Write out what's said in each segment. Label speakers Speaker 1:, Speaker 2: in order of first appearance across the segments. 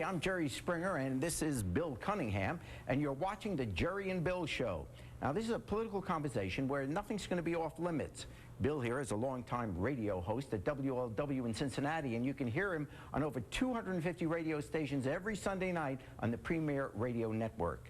Speaker 1: Hey, I'm Jerry Springer, and this is Bill Cunningham, and you're watching the Jerry and Bill Show. Now, this is a political conversation where nothing's going to be off limits. Bill here is a longtime radio host at WLW in Cincinnati, and you can hear him on over 250 radio stations every Sunday night on the Premier Radio Network.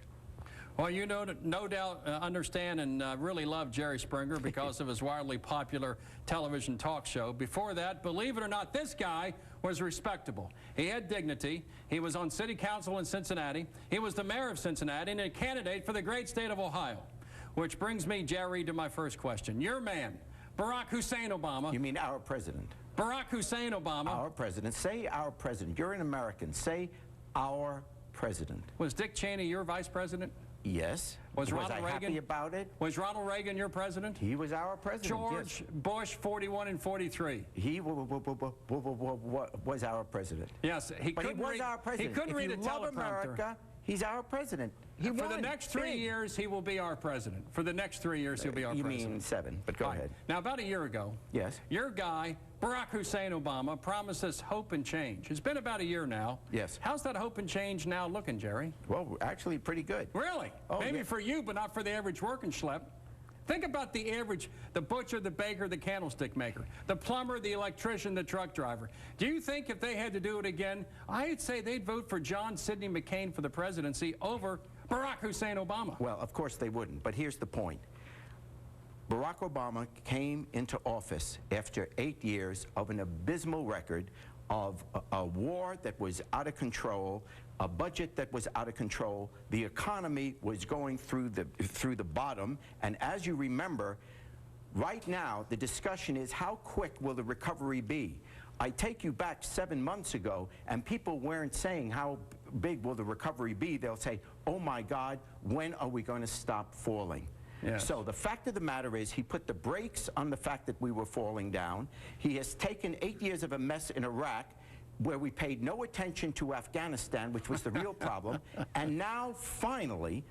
Speaker 2: Well, you no doubt understand and really love Jerry Springer because of his wildly popular television talk show. Before that, believe it or not, this guy was respectable. He had dignity. He was on city council in Cincinnati. He was the mayor of Cincinnati and a candidate for the great state of Ohio. Which brings me, Jerry, to my first question. Your man, Barack Hussein Obama.
Speaker 1: You mean our president?
Speaker 2: Barack Hussein Obama.
Speaker 1: Our president. Say our president. You're an American. Say our president.
Speaker 2: Was Dick Cheney your vice president?
Speaker 1: Yes.
Speaker 2: Was Ronald
Speaker 1: I
Speaker 2: Reagan
Speaker 1: happy about it?
Speaker 2: Was Ronald Reagan your president?
Speaker 1: He was our president.
Speaker 2: George Bush, 41 and 43.
Speaker 1: He was our president.
Speaker 2: Yes, he
Speaker 1: was our president.
Speaker 2: He couldn't read a teleprompter.
Speaker 1: If you love America, he's our president.
Speaker 2: For the next 3 years, he will be our president. For the next 3 years, he'll be our president.
Speaker 1: You mean 7, but go ahead.
Speaker 2: Now, about a year ago,
Speaker 1: yes,
Speaker 2: your guy, Barack Hussein Obama, promised us hope and change. It's been about a year now.
Speaker 1: Yes.
Speaker 2: How's that hope and change now looking, Jerry?
Speaker 1: Well, actually pretty good.
Speaker 2: Really?
Speaker 1: Oh,
Speaker 2: maybe
Speaker 1: yeah.
Speaker 2: for you, but not for the average working schlep. Think about the average, the butcher, the baker, the candlestick maker, the plumber, the electrician, the truck driver. Do you think if they had to do it again, I'd say they'd vote for John Sidney McCain for the presidency over Barack Hussein Obama?
Speaker 1: Well, of course they wouldn't, but here's the point. Barack Obama came into office after 8 years of an abysmal record of a war that was out of control, a budget that was out of control, the economy was going through the bottom, and as you remember, right now the discussion is how quick will the recovery be? I take you back 7 months ago, and people weren't saying how big will the recovery be. They'll say, oh my God, when are we going to stop falling?
Speaker 2: Yes.
Speaker 1: So the fact of the matter is he put the brakes on the fact that we were falling down. He has taken 8 years of a mess in Iraq where we paid no attention to Afghanistan, which was the real problem. And now, finally,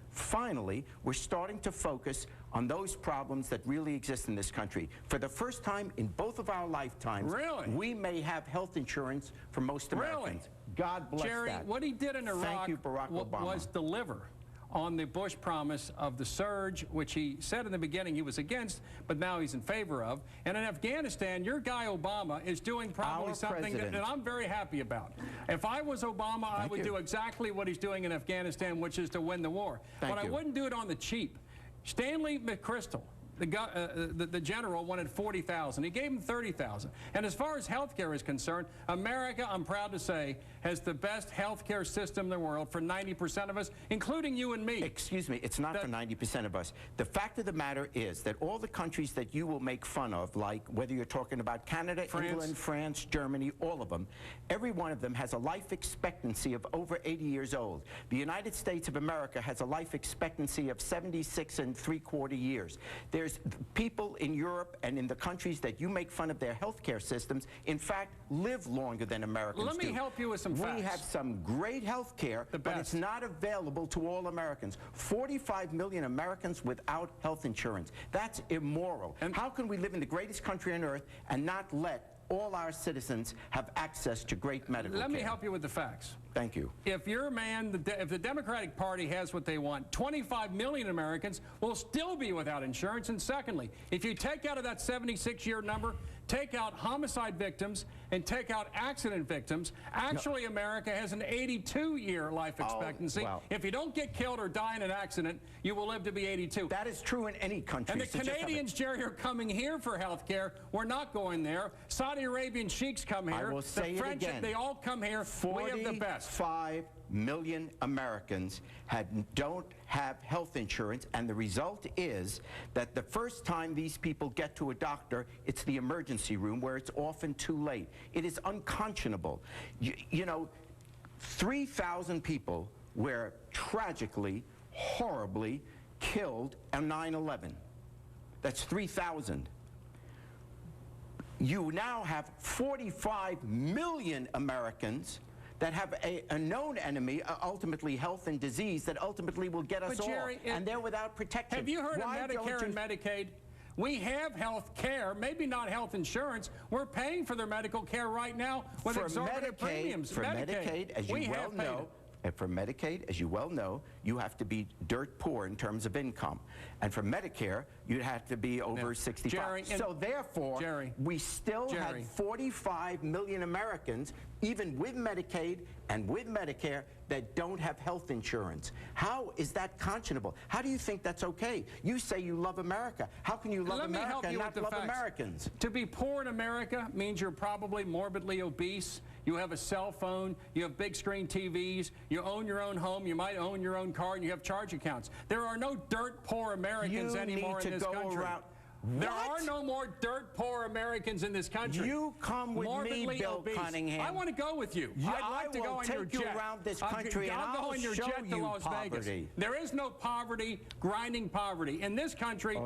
Speaker 1: we're starting to focus on those problems that really exist in this country. For the first time in both of our lifetimes,
Speaker 2: really?
Speaker 1: We may have health insurance for most Americans.
Speaker 2: Really?
Speaker 1: God bless
Speaker 2: Jerry,
Speaker 1: that.
Speaker 2: what he did in Iraq was deliver on the Bush promise of the surge, which he said in the beginning he was against, but now he's in favor of. And in Afghanistan, your guy Obama is doing probably something that I'm very happy about. If I was Obama, I would do exactly what he's doing in Afghanistan, which is to win the war. But I wouldn't do it on the cheap. Stanley McChrystal, the general, wanted 40,000. He gave him 30,000. And as far as health care is concerned, America, I'm proud to say, has the best health care system in the world for 90% of us, including you and me.
Speaker 1: Excuse me, it's not for 90% of us. The fact of the matter is that all the countries that you will make fun of, like whether you're talking about Canada, England, France, Germany, all of them, every one of them has a life expectancy of over 80 years old. The United States of America has a life expectancy of 76.75 years. There's people in Europe and in the countries that you make fun of their health care systems, in fact, live longer than Americans do.
Speaker 2: Let me help you with some facts.
Speaker 1: We have some great health care, but it's not available to all Americans. 45 million Americans without health insurance. That's immoral. And how can we live in the greatest country on earth and not let all our citizens have access to great medical care?
Speaker 2: Let me help you with the facts.
Speaker 1: Thank you.
Speaker 2: If your man, if the Democratic Party has what they want, 25 million Americans will still be without insurance. And secondly, if you take out of that 76-year number, take out homicide victims and take out accident victims, actually America has an 82-year life expectancy.
Speaker 1: Well,
Speaker 2: if you don't get killed or die in an accident, you will live to be 82.
Speaker 1: That is true in any country.
Speaker 2: And the Canadians, Jerry, are coming here for health care. We're not going there. Saudi Arabian sheiks come here.
Speaker 1: I will say
Speaker 2: the French,
Speaker 1: it again.
Speaker 2: They all come here. We have the best.
Speaker 1: 45 million Americans don't have health insurance, and the result is that the first time these people get to a doctor, it's the emergency room where it's often too late. It is unconscionable. You know, 3,000 people were tragically, horribly killed on 9/11. That's 3,000. You now have 45 million Americans that have a known enemy, ultimately health and disease, that ultimately will get us all, and they're without protection.
Speaker 2: Have you heard of Medicare and Medicaid? We have health care, maybe not health insurance. We're paying for their medical care right now with exorbitant premiums.
Speaker 1: For Medicaid, as you well know, and for Medicaid, as you well know, you have to be dirt poor in terms of income. And for Medicare, you'd have to be over 65.
Speaker 2: Jerry,
Speaker 1: so therefore, we still had 45 million Americans, even with Medicaid and with Medicare, that don't have health insurance. How is that conscionable? How do you think that's okay? You say you love America. How can you love America and not love Americans?
Speaker 2: To be poor in America means you're probably morbidly obese. You have a cell phone, you have big screen TVs, you own your own home, you might own your own car, and you have charge accounts. There are no dirt poor Americans anymore in this country. There are no more dirt poor Americans in this country.
Speaker 1: You come with me, Bill Cunningham.
Speaker 2: I want to go with you. I'd like to go on your jet.
Speaker 1: Around this country,
Speaker 2: I'll go on your jet to Las Vegas. There is no poverty, grinding poverty in this country.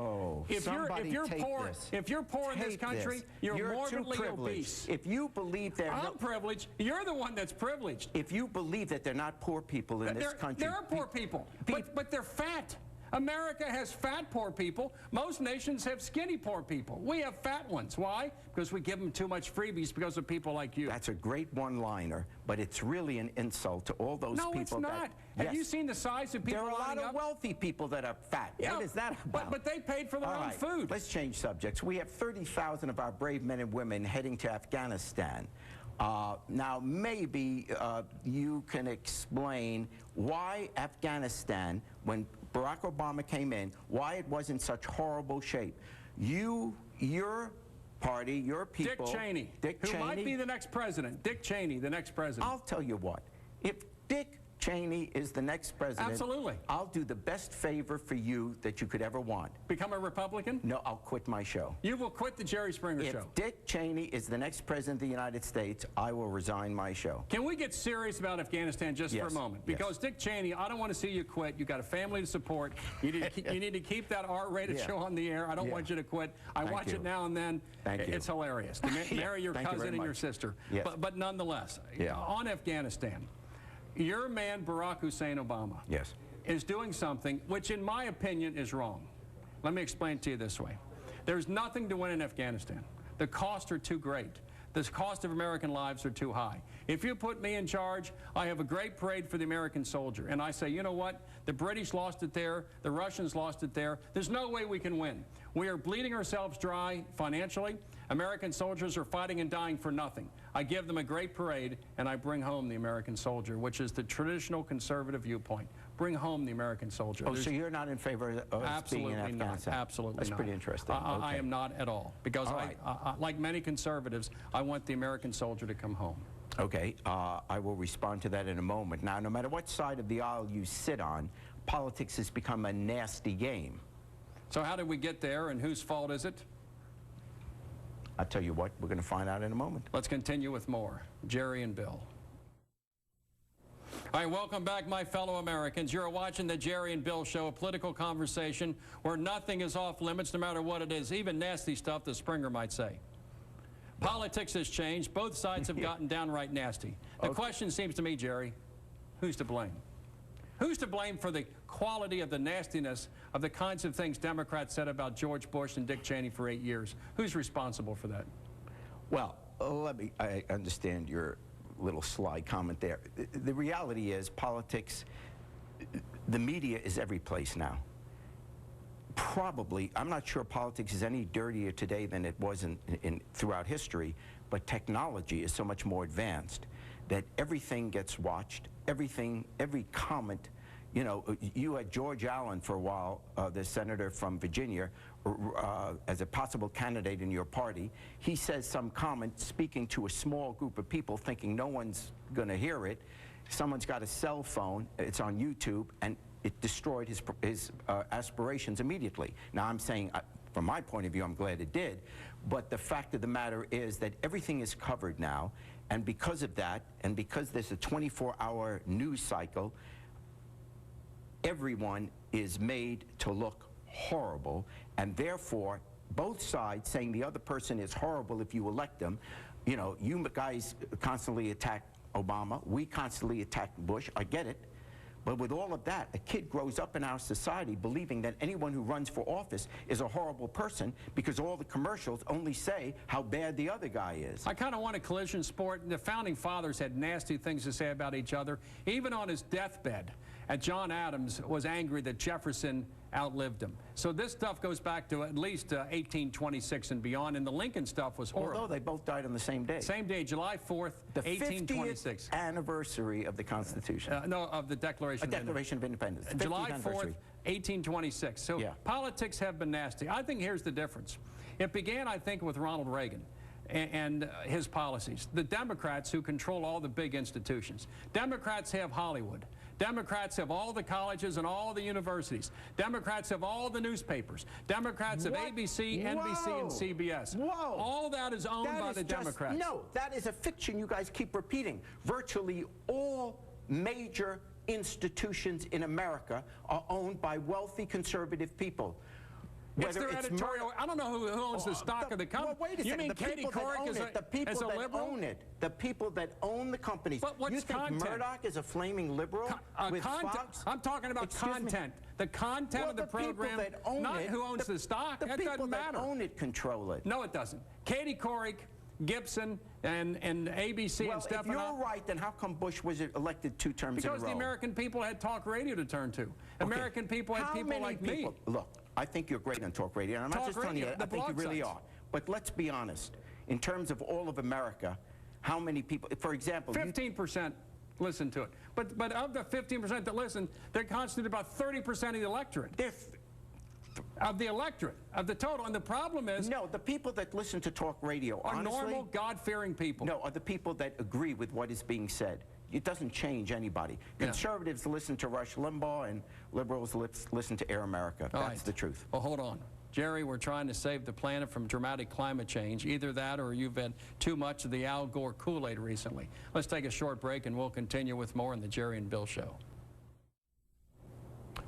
Speaker 2: If you're poor in this country, you're morbidly obese.
Speaker 1: If you believe
Speaker 2: I'm privileged, you're the one that's privileged.
Speaker 1: If you believe that there are not poor people in this country,
Speaker 2: there are poor people, but they're fat. America has fat poor people. Most nations have skinny poor people. We have fat ones. Why? Because we give them too much freebies because of people like you.
Speaker 1: That's a great one-liner, but it's really an insult to all those people.
Speaker 2: No, it's not. Have you seen the size of people?
Speaker 1: There are a lot of wealthy people that are fat.
Speaker 2: Yeah,
Speaker 1: what is that about?
Speaker 2: But they paid for their own food.
Speaker 1: Let's change subjects. We have 30,000 of our brave men and women heading to Afghanistan. Now, maybe you can explain why Afghanistan, when Barack Obama came in, why it was in such horrible shape. Your party, your people...
Speaker 2: Dick Cheney, who might be the next president. Dick Cheney, the next president.
Speaker 1: I'll tell you what. If Dick Cheney is the next president,
Speaker 2: absolutely,
Speaker 1: I'll do the best favor for you that you could ever want.
Speaker 2: Become a Republican?
Speaker 1: No, I'll quit my show.
Speaker 2: You will quit the Jerry Springer show?
Speaker 1: If Dick Cheney is the next president of the United States, I will resign my show.
Speaker 2: Can we get serious about Afghanistan just for a moment? Because Dick Cheney, I don't want to see you quit. You've got a family to support. You need to keep that R-rated show on the air. I don't want you to quit. I watch it now and then. It's hilarious. To marry your cousin and your sister. But nonetheless, on Afghanistan, your man, Barack Hussein Obama, is doing something which, in my opinion, is wrong. Let me explain it to you this way. There's nothing to win in Afghanistan. The costs are too great. The cost of American lives are too high. If you put me in charge, I have a great parade for the American soldier. And I say, you know what? The British lost it there. The Russians lost it there. There's no way we can win. We are bleeding ourselves dry financially. American soldiers are fighting and dying for nothing. I give them a great parade, and I bring home the American soldier, which is the traditional conservative viewpoint. Bring home the American soldier.
Speaker 1: So you're not in favor of us being in Afghanistan?
Speaker 2: Absolutely not.
Speaker 1: That's pretty interesting.
Speaker 2: I am not at all. Because like many conservatives, I want the American soldier to come home.
Speaker 1: Okay, I will respond to that in a moment. Now, no matter what side of the aisle you sit on, politics has become a nasty game.
Speaker 2: So how did we get there, and whose fault is it?
Speaker 1: I'll tell you what, we're going to find out in a moment.
Speaker 2: Let's continue with more. Jerry and Bill. All right, welcome back, my fellow Americans. You're watching the Jerry and Bill Show, a political conversation where nothing is off limits, no matter what it is, even nasty stuff that Springer might say. Politics has changed. Both sides have gotten downright nasty. The question seems to me, Jerry, who's to blame? Who's to blame for the quality of the nastiness of the kinds of things Democrats said about George Bush and Dick Cheney for 8 years? Who's responsible for that?
Speaker 1: Well, I understand your little sly comment there. The reality is politics, the media is every place now. Probably, I'm not sure politics is any dirtier today than it was throughout history, but technology is so much more advanced that everything gets watched, every comment. You know, you had George Allen for a while, the senator from Virginia, as a possible candidate in your party. He says some comment speaking to a small group of people thinking no one's going to hear it. Someone's got a cell phone, it's on YouTube, and it destroyed his aspirations immediately. Now, I'm saying, from my point of view, I'm glad it did, but the fact of the matter is that everything is covered now, and because of that, and because there's a 24-hour news cycle, everyone is made to look horrible, and therefore, both sides saying the other person is horrible if you elect them. You know, you guys constantly attack Obama. We constantly attack Bush. I get it. But with all of that, a kid grows up in our society believing that anyone who runs for office is a horrible person because all the commercials only say how bad the other guy is.
Speaker 2: I kind of want a collision sport. The founding fathers had nasty things to say about each other. Even on his deathbed, John Adams was angry that Jefferson outlived him. So this stuff goes back to at least 1826 and beyond, and the Lincoln stuff was horrible.
Speaker 1: Although they both died on the same day.
Speaker 2: Same day, July 4th,
Speaker 1: the
Speaker 2: 1826.
Speaker 1: 50th anniversary of the Constitution.
Speaker 2: No, of the Declaration
Speaker 1: of Independence.
Speaker 2: July 4th, 1826. So
Speaker 1: yeah.
Speaker 2: Politics have been nasty. I think here's the difference. It began, I think, with Ronald Reagan and his policies. The Democrats who control all the big institutions. Democrats have Hollywood. Democrats have all the colleges and all the universities. Democrats have all the newspapers. Democrats have ABC, NBC, and CBS.
Speaker 1: Whoa.
Speaker 2: All that is owned by the Democrats.
Speaker 1: No, that is a fiction you guys keep repeating. Virtually all major institutions in America are owned by wealthy conservative people.
Speaker 2: It's their editorial. I don't know who owns the stock of the company.
Speaker 1: Well, wait a second.
Speaker 2: You mean Katie Couric is a liberal?
Speaker 1: The people that own it. The people that own the companies.
Speaker 2: But what's
Speaker 1: you think
Speaker 2: content?
Speaker 1: Murdoch is a flaming liberal with Fox?
Speaker 2: I'm talking about content. The content of the program, not who owns the stock.
Speaker 1: The people
Speaker 2: doesn't matter.
Speaker 1: that own it control it.
Speaker 2: No, it doesn't. Katie Couric, Gibson, and ABC and Stephanopoulos.
Speaker 1: If you're right, then how come Bush was elected 2 terms in a row?
Speaker 2: Because the American people had talk radio to turn to. American people had people like me.
Speaker 1: Look, I think you're great on talk radio, and I'm not just telling you that. I think you really are. But let's be honest. In terms of all of America, how many people, for example...
Speaker 2: 15% listen to it. But of the 15% that listen, they constitute about 30% of the electorate. Of the electorate, of the total. And the problem is...
Speaker 1: No, the people that listen to talk radio,
Speaker 2: are
Speaker 1: honestly,
Speaker 2: normal, God-fearing people.
Speaker 1: No, are the people that agree with what is being said. It doesn't change anybody. Yeah. Conservatives listen to Rush Limbaugh, and liberals listen to Air America. That's the truth.
Speaker 2: Well, hold on. Jerry, we're trying to save the planet from dramatic climate change. Either that or you've had too much of the Al Gore Kool-Aid recently. Let's take a short break, and we'll continue with more on the Jerry and Bill Show.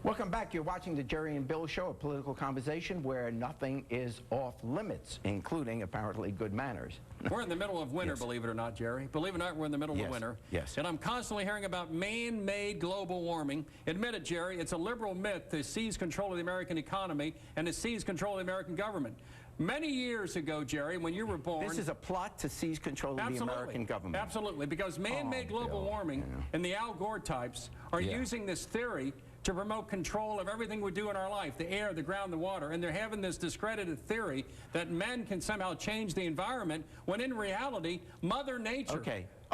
Speaker 1: Welcome back. You're watching the Jerry and Bill Show, a political conversation where nothing is off limits, including apparently good manners.
Speaker 2: We're in the middle of winter, believe it or not, Jerry. Believe it or not, we're in the middle of winter.
Speaker 1: Yes.
Speaker 2: And I'm constantly hearing about man-made global warming. Admit it, Jerry, it's a liberal myth to seize control of the American economy and to seize control of the American government. Many years ago, Jerry, when you were born...
Speaker 1: This is a plot to seize control of the American government.
Speaker 2: Absolutely, because man-made global warming and the Al Gore types are using this theory to promote control of everything we do in our life, the air, the ground, the water, and they're having this discredited theory that men can somehow change the environment, when in reality, Mother Nature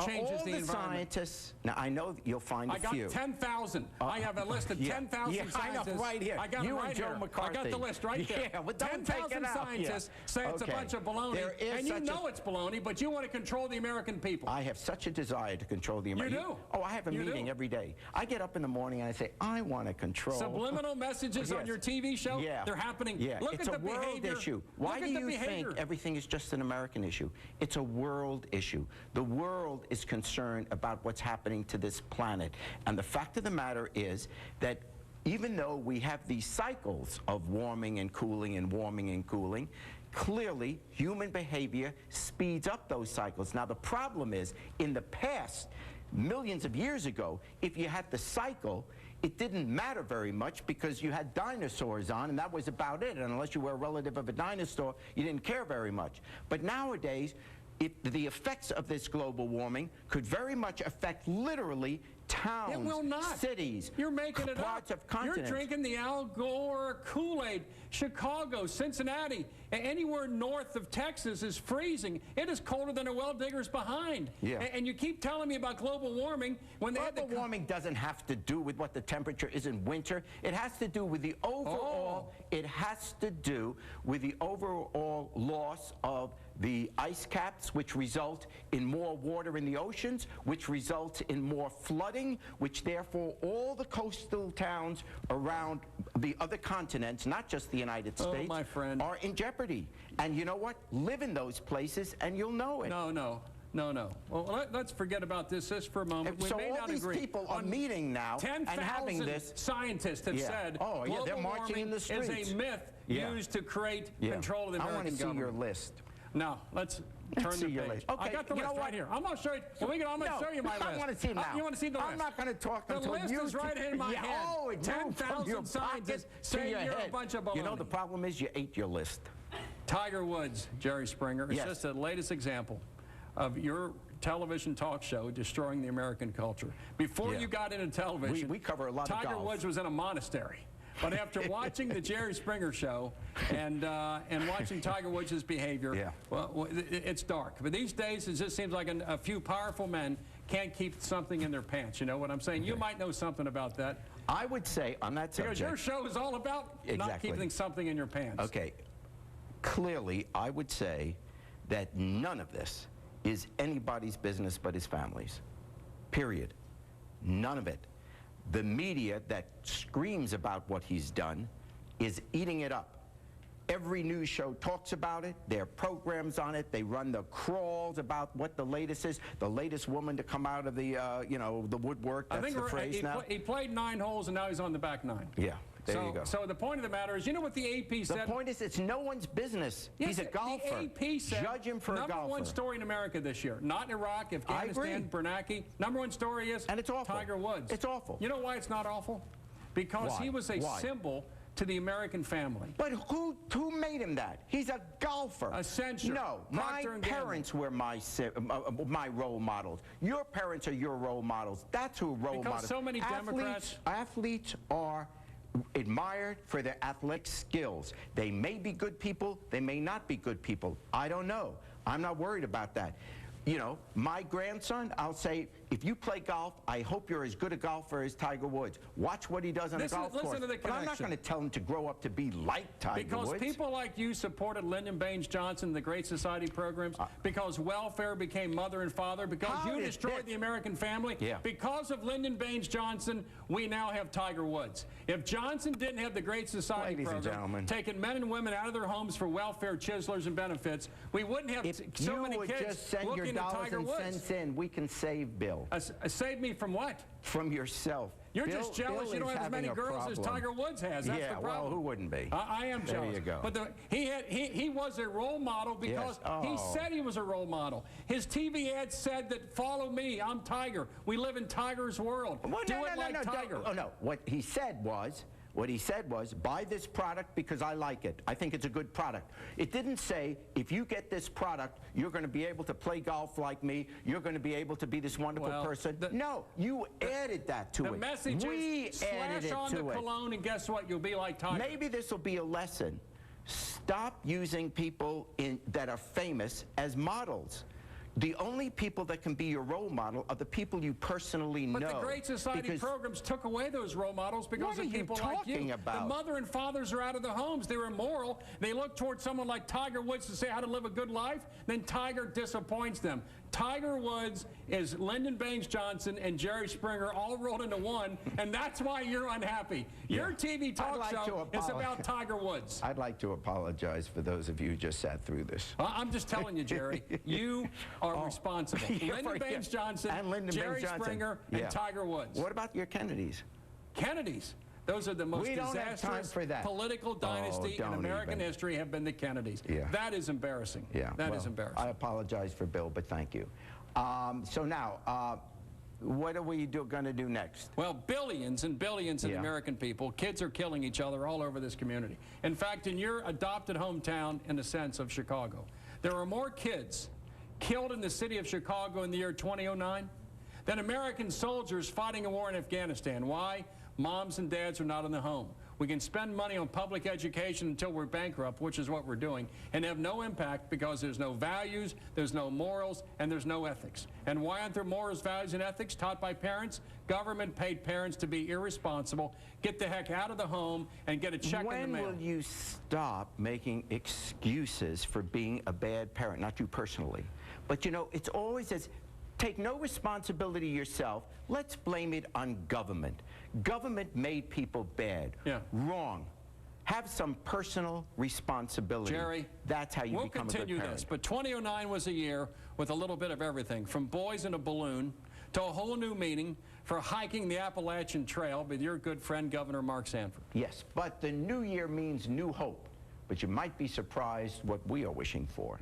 Speaker 2: changes the environment.
Speaker 1: Scientists, now I know you'll find a few.
Speaker 2: I got 10,000. I have a list of 10,000 scientists.
Speaker 1: I know, right here.
Speaker 2: I got it right here.
Speaker 1: McCarthy.
Speaker 2: I got the list right there.
Speaker 1: Yeah, well, don't take it out.
Speaker 2: 10,000 scientists say it's a bunch of baloney, and you know it's baloney, but you want to control the American people.
Speaker 1: I have such a desire to control the American people.
Speaker 2: You do?
Speaker 1: Oh, I have a meeting every day. I get up in the morning and I say, I want to control.
Speaker 2: Subliminal messages on your TV show?
Speaker 1: Yeah.
Speaker 2: They're happening.
Speaker 1: Yeah.
Speaker 2: Look
Speaker 1: it's
Speaker 2: at
Speaker 1: a
Speaker 2: the
Speaker 1: world
Speaker 2: behavior.
Speaker 1: issue. Why do you think everything is just an American issue? It's a world issue. The world is concerned about what's happening to this planet. And the fact of the matter is that even though we have these cycles of warming and cooling and warming and cooling, clearly human behavior speeds up those cycles. Now the problem is, in the past, millions of years ago, if you had the cycle, it didn't matter very much because you had dinosaurs on, and that was about it. And unless you were a relative of a dinosaur, you didn't care very much. But nowadays, the effects of this global warming could very much affect literally towns,
Speaker 2: it will not.
Speaker 1: Cities,
Speaker 2: you're making it
Speaker 1: parts
Speaker 2: up.
Speaker 1: of continents.
Speaker 2: You're drinking the Al Gore Kool-Aid. Chicago, Cincinnati, anywhere north of Texas is freezing. It is colder than a well digger's behind.
Speaker 1: Yeah.
Speaker 2: And you keep telling me about global warming when they
Speaker 1: global warming doesn't have to do with what the temperature is in winter. It has to do with the overall. It has to do with the overall loss of the ice caps, which result in more water in the oceans, which results in more flooding, which therefore all the coastal towns around the other continents, not just the United States,
Speaker 2: my friend,
Speaker 1: are in jeopardy. And you know what? Live in those places and you'll know it.
Speaker 2: No. Well, let's forget about this for a moment.
Speaker 1: So all these people are meeting now and having this.
Speaker 2: Scientists have said
Speaker 1: they're marching in the streets.
Speaker 2: Is a myth used to create control of the American government.
Speaker 1: I want to see your list.
Speaker 2: Now, let's turn the page.
Speaker 1: Okay,
Speaker 2: I got the list right here. I'm going to show you. I'm going to show you my list.
Speaker 1: I want to see now.
Speaker 2: You want to see the list?
Speaker 1: I'm not going to talk until you...
Speaker 2: The list is right in my head.
Speaker 1: Oh,
Speaker 2: 10,000 signs that say you're a bunch of baloney.
Speaker 1: You know, the problem is you ate your list.
Speaker 2: Tiger Woods, Jerry Springer, is just the latest example of your television talk show destroying the American culture. Before you got into television,
Speaker 1: we cover a lot of golf.
Speaker 2: Tiger Woods was in a monastery. But after watching the Jerry Springer show and watching Tiger Woods' behavior, well, it's dark. But these days, it just seems like a few powerful men can't keep something in their pants. You know what I'm saying? You might know something about that.
Speaker 1: I would say on that subject...
Speaker 2: Because your show is all about not keeping something in your pants.
Speaker 1: Okay. Clearly, I would say that none of this is anybody's business but his family's. Period. None of it. The media that screams about what he's done is eating it up. Every news show talks about it. There are programs on it. They run the crawls about what the latest is. The latest woman to come out of the, you know, the woodwork. That's the phrase now.
Speaker 2: He played 9 holes, and now he's on the back 9.
Speaker 1: Yeah. There you go.
Speaker 2: So the point of the matter is, you know what the AP said?
Speaker 1: The point is, it's no one's business.
Speaker 2: Yes,
Speaker 1: he's a golfer.
Speaker 2: The AP said,
Speaker 1: judge him for a golfer.
Speaker 2: Number 1 story in America this year. Not Iraq, Afghanistan, Bernanke. Number 1 story is
Speaker 1: and it's awful.
Speaker 2: Tiger Woods.
Speaker 1: It's awful.
Speaker 2: You know why it's not awful? Because he was a symbol to the American family.
Speaker 1: But who made him that? He's a golfer.
Speaker 2: A censor.
Speaker 1: No, my parents were my role models. Your parents are your role models. That's who role models.
Speaker 2: Because so many Democrats...
Speaker 1: Athletes are admired for their athletic skills. They may be good people, they may not be good people. I don't know. I'm not worried about that. You know, my grandson, I'll say, if you play golf, I hope you're as good a golfer as Tiger Woods. Watch what he does on a golf course.
Speaker 2: Listen to the connection.
Speaker 1: But I'm not going to tell him to grow up to be like Tiger Woods.
Speaker 2: Because people like you supported Lyndon Baines Johnson, the Great Society programs, because welfare became mother and father, because you destroyed the American family. Because of Lyndon Baines Johnson, we now have Tiger Woods. If Johnson didn't have the Great Society program, taking men and women out of their homes for welfare, chiselers, and benefits, we wouldn't have so many kids looking at Tiger Woods.
Speaker 1: Cents in, we can save Bill.
Speaker 2: Save me from what?
Speaker 1: From yourself.
Speaker 2: You're just jealous you don't have as many girls as Tiger Woods has. That's the problem.
Speaker 1: Well, who wouldn't be?
Speaker 2: I am jealous.
Speaker 1: There you go.
Speaker 2: But he was a role model because he said he was a role model. His TV ad said that, follow me, I'm Tiger. We live in Tiger's world.
Speaker 1: Well,
Speaker 2: Do it like Tiger.
Speaker 1: Oh, no. What he said was, buy this product because I like it. I think it's a good product. It didn't say, if you get this product, you're going to be able to play golf like me. You're going to be able to be this wonderful person. No, you added that to it.
Speaker 2: The message is, slash on the cologne, and guess what? You'll be like Tiger.
Speaker 1: Maybe this will be a lesson. Stop using people that are famous as models. The only people that can be your role model are the people you personally know.
Speaker 2: But the Great Society programs took away those role models because of people like you.
Speaker 1: About?
Speaker 2: The mother and fathers are out of the homes. They're immoral. They look towards someone like Tiger Woods to say how to live a good life. Then Tiger disappoints them. Tiger Woods is Lyndon Baines Johnson and Jerry Springer all rolled into one, and that's why you're unhappy. Your TV talk show is about Tiger Woods.
Speaker 1: I'd like to apologize for those of you who just sat through this.
Speaker 2: I'm just telling you, Jerry, you are responsible. Lyndon Baines Johnson, Jerry Springer, and Tiger Woods.
Speaker 1: What about your Kennedys?
Speaker 2: Kennedys. Those are the most disastrous political dynasty in American history have been the Kennedys. That is embarrassing. That is embarrassing.
Speaker 1: I apologize for Bill, but thank you. So now, what are we going to do next?
Speaker 2: Well, billions and billions of American people, kids are killing each other all over this community. In fact, in your adopted hometown, in the sense of Chicago, there are more kids killed in the city of Chicago in the year 2009 than American soldiers fighting a war in Afghanistan. Why? Moms and dads are not in the home. We can spend money on public education until we're bankrupt, which is what we're doing, and have no impact because there's no values, there's no morals, and there's no ethics. And why aren't there morals, values, and ethics taught by parents? Government paid parents to be irresponsible, get the heck out of the home, and get a check in the mail.
Speaker 1: When will you stop making excuses for being a bad parent? Not you personally, but you know, it's always as, take no responsibility yourself. Let's blame it on government. Government made people bad. Wrong. Have some personal responsibility.
Speaker 2: Jerry,
Speaker 1: that's how you become a good parent.
Speaker 2: We'll continue this, but 2009 was a year with a little bit of everything, from boys in a balloon to a whole new meaning for hiking the Appalachian Trail with your good friend, Governor Mark Sanford.
Speaker 1: Yes, but the new year means new hope. But you might be surprised what we are wishing for.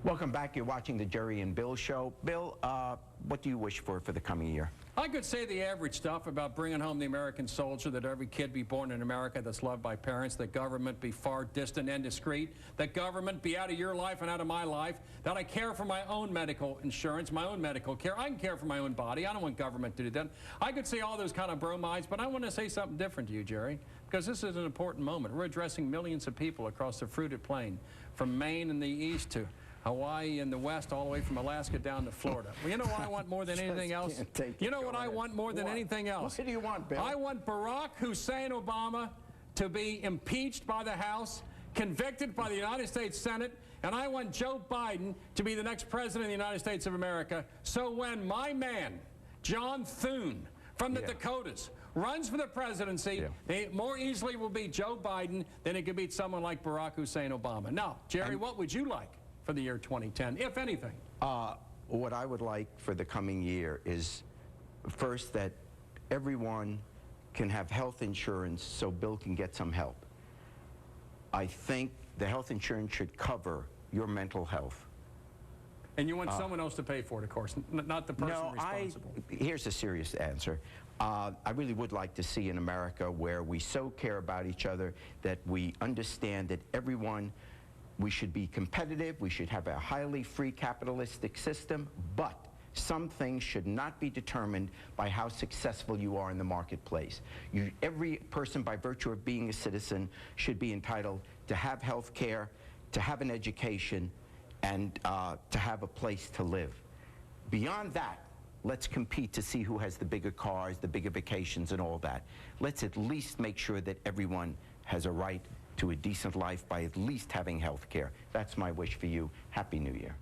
Speaker 1: Welcome back. You're watching the Jerry and Bill Show. Bill, what do you wish for the coming year?
Speaker 2: I could say the average stuff about bringing home the American soldier, that every kid be born in America that's loved by parents, that government be far distant and discreet, that government be out of your life and out of my life, that I care for my own medical insurance, my own medical care. I can care for my own body. I don't want government to do that. I could say all those kind of bromides, but I want to say something different to you, Jerry, because this is an important moment. We're addressing millions of people across the fruited plain, from Maine in the east to Hawaii in the west, all the way from Alaska down to Florida. Well, you know what I want more than anything else? You know what I want more than anything else?
Speaker 1: What do you want, Bill?
Speaker 2: I want Barack Hussein Obama to be impeached by the House, convicted by the United States Senate, and I want Joe Biden to be the next president of the United States of America. So when my man, John Thune, from the Dakotas, runs for the presidency, he more easily will beat Joe Biden than he could beat someone like Barack Hussein Obama. Now, Jerry, what would you like for the year 2010, if anything?
Speaker 1: What I would like for the coming year is, first, that everyone can have health insurance so Bill can get some help. I think the health insurance should cover your mental health.
Speaker 2: And you want someone else to pay for it, of course, not the person responsible.
Speaker 1: Here's a serious answer. I really would like to see an America where we so care about each other that we understand that everyone, we should be competitive, we should have a highly free capitalistic system, but some things should not be determined by how successful you are in the marketplace. Every person, by virtue of being a citizen, should be entitled to have health care, to have an education, and to have a place to live. Beyond that, let's compete to see who has the bigger cars, the bigger vacations, and all that. Let's at least make sure that everyone has a right to a decent life by at least having health care. That's my wish for you. Happy New Year.